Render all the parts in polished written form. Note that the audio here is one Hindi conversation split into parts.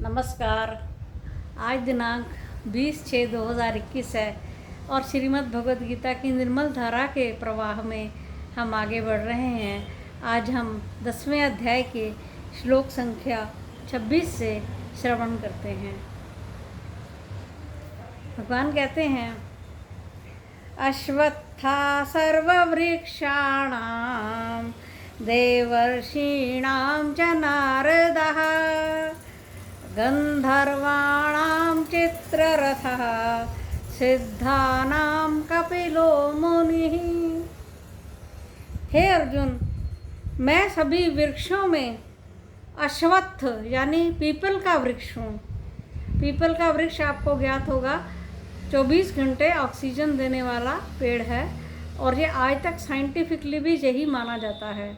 नमस्कार। आज दिनांक 20/6/2021 है और श्रीमद् भगवद गीता की निर्मल धारा के प्रवाह में हम आगे बढ़ रहे हैं। आज हम 10वें अध्याय के श्लोक संख्या 26 से श्रवण करते हैं। भगवान कहते हैं, अश्वत्था सर्ववृक्षाणां देवर्षीणां च नारदः गंधर्वाणां चित्ररथः सिद्धानां कपिलो मुनिः। हे अर्जुन, मैं सभी वृक्षों में अश्वत्थ यानी पीपल का वृक्ष हूँ। पीपल का वृक्ष आपको ज्ञात होगा 24 घंटे ऑक्सीजन देने वाला पेड़ है और ये आज तक साइंटिफिकली भी यही माना जाता है।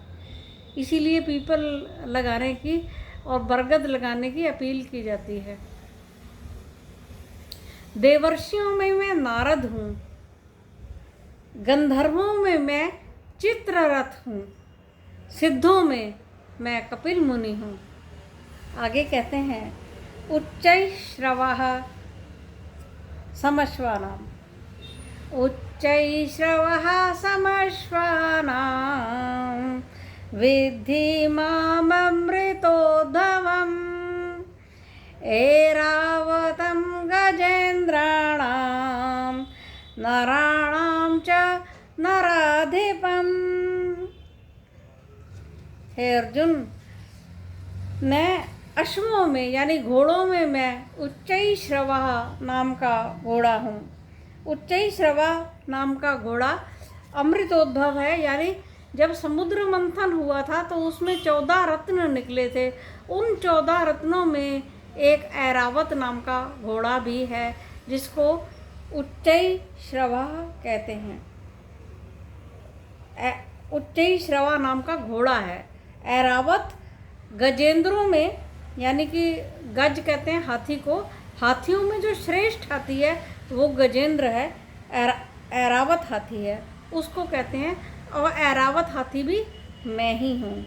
इसीलिए पीपल लगाने की और बरगद लगाने की अपील की जाती है। देवर्षियों में मैं नारद हूँ, गंधर्वों में मैं चित्ररथ हूँ, सिद्धों में मैं कपिल मुनि हूँ। आगे कहते हैं, उच्चैश्रवः समश्वानां उच्चैश्रवः समश्वानां विद्धि माममृतोद्भवम् ऐरावतं गजेन्द्राणां नराणां च नराधिपम्। हे अर्जुन, मैं अश्वों में यानी घोड़ों में मैं उच्चैश्रवः नाम का घोड़ा हूँ। उच्चैश्रवः नाम का घोड़ा अमृतोद्भव है, यानी जब समुद्र मंथन हुआ था तो उसमें 14 रत्न निकले थे। उन 14 रत्नों में एक ऐरावत नाम का घोड़ा भी है, जिसको उच्चैश्रवः कहते हैं। उच्चैश्रवः नाम का घोड़ा है। ऐरावत गजेंद्रों में, यानी कि गज कहते हैं हाथी को, हाथियों में जो श्रेष्ठ हाथी है वो गजेंद्र है, ऐरावत हाथी है, उसको कहते हैं। और ऐरावत हाथी भी मैं ही हूँ।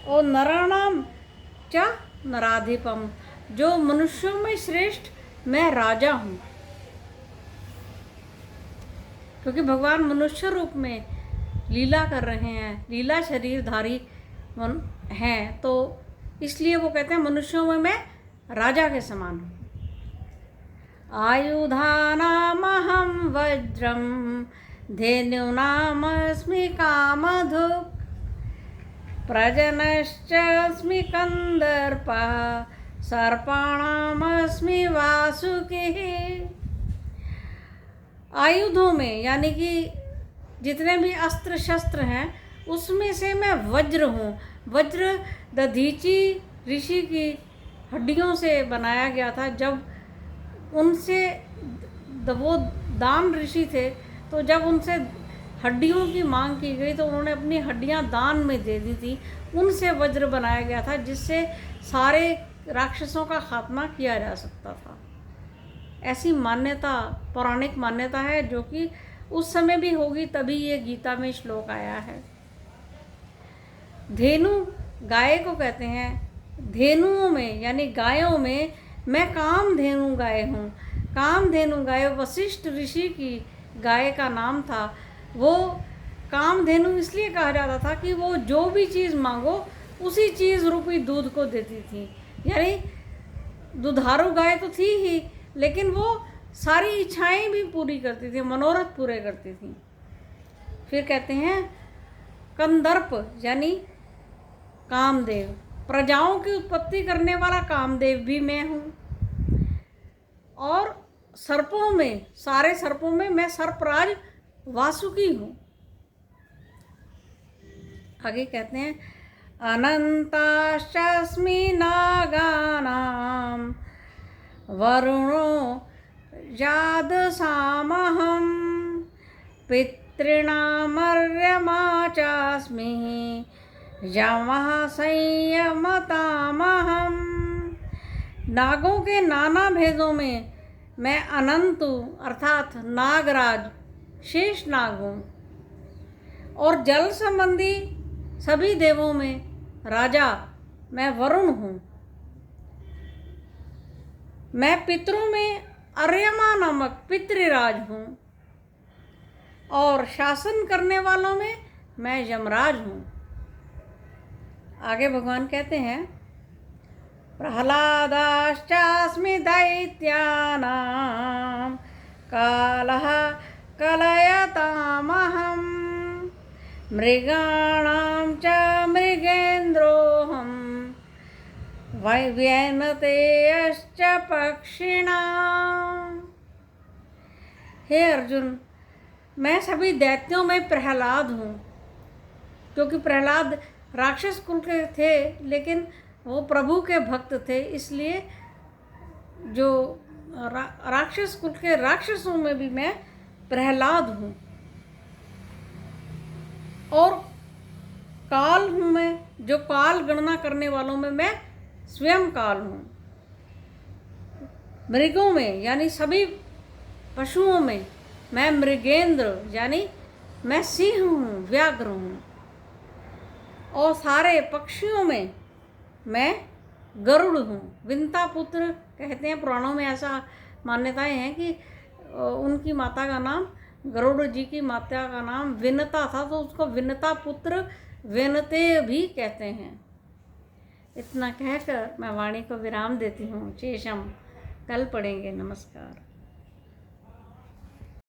और नराणाम च नराधिपम, जो मनुष्यों में श्रेष्ठ मैं राजा हूँ। क्योंकि भगवान मनुष्य रूप में लीला कर रहे हैं, लीला शरीरधारी हैं, तो इसलिए वो कहते हैं मनुष्यों में मैं राजा के समान हूँ। आयुधानामहं वज्रं धेनुनामस्मि कामधुक् प्रजनश्चास्मि कन्दर्पः सर्पाणामस्मि वासुकिः। आयुधों में यानी कि जितने भी अस्त्र शस्त्र हैं उसमें से मैं वज्र हूँ। वज्र दधीची ऋषि की हड्डियों से बनाया गया था। जब उनसे वो दान ऋषि थे, तो जब उनसे हड्डियों की मांग की गई तो उन्होंने अपनी हड्डियां दान में दे दी थी। उनसे वज्र बनाया गया था, जिससे सारे राक्षसों का खात्मा किया जा सकता था। ऐसी मान्यता, पौराणिक मान्यता है, जो कि उस समय भी होगी, तभी ये गीता में श्लोक आया है। धेनु गाय को कहते हैं। धेनुओं में यानी गायों में मैं कामधेनु गाय हूँ। कामधेनु गाय वशिष्ठ ऋषि की गाय का नाम था। वो कामधेनु इसलिए कहा जाता था कि वो जो भी चीज़ मांगो उसी चीज़ रूपी दूध को देती थी। यानी दुधारू गाय तो थी ही, लेकिन वो सारी इच्छाएं भी पूरी करती थी, मनोरथ पूरे करती थी। फिर कहते हैं कंदर्प यानी कामदेव, प्रजाओं की उत्पत्ति करने वाला कामदेव भी मैं हूँ। और सर्पों में, सारे सर्पों में मैं सर्पराज वासुकी हूँ। आगे कहते हैं, अनंताश्चास्मि नागानां वरुणो यादसामहं पितॄणामर्यमा चास्मि यमः संयमतामहं। नागों के नाना भेदों में मैं अनंत हूँ, अर्थात नागराज, शेष नाग हूँ। और जल संबंधी सभी देवों में राजा मैं वरुण हूँ। मैं पितरों में अर्यमा नामक पितृराज हूँ और शासन करने वालों में मैं यमराज हूँ। आगे भगवान कहते हैं प्रह्लादाश्चास्मि दैत्यानां कालः कलयतामहं मृगाणां च मृगेन्द्रोऽहं वैनतेयश्च पक्षिणां। हे अर्जुन, मैं सभी दैत्यों में प्रहलाद हूँ, क्योंकि प्रहलाद राक्षस कुल के थे लेकिन वो प्रभु के भक्त थे, इसलिए जो राक्षस कुल के राक्षसों में भी मैं प्रहलाद हूँ। और काल हूँ मैं, जो काल गणना करने वालों में मैं स्वयं काल हूँ। मृगों में यानी सभी पशुओं में मैं मृगेंद्र यानी मैं सिंह हूँ, व्याघ्र हूँ। और सारे पक्षियों में मैं गरुड़ हूँ। विंता पुत्र कहते हैं, पुराणों में ऐसा मान्यताएं हैं कि उनकी माता का नाम, गरुड़ जी की माता का नाम विनता था, तो उसको विनता पुत्र विनते भी कहते हैं। इतना कहकर मैं वाणी को विराम देती हूँ। शेषम कल पढ़ेंगे। नमस्कार।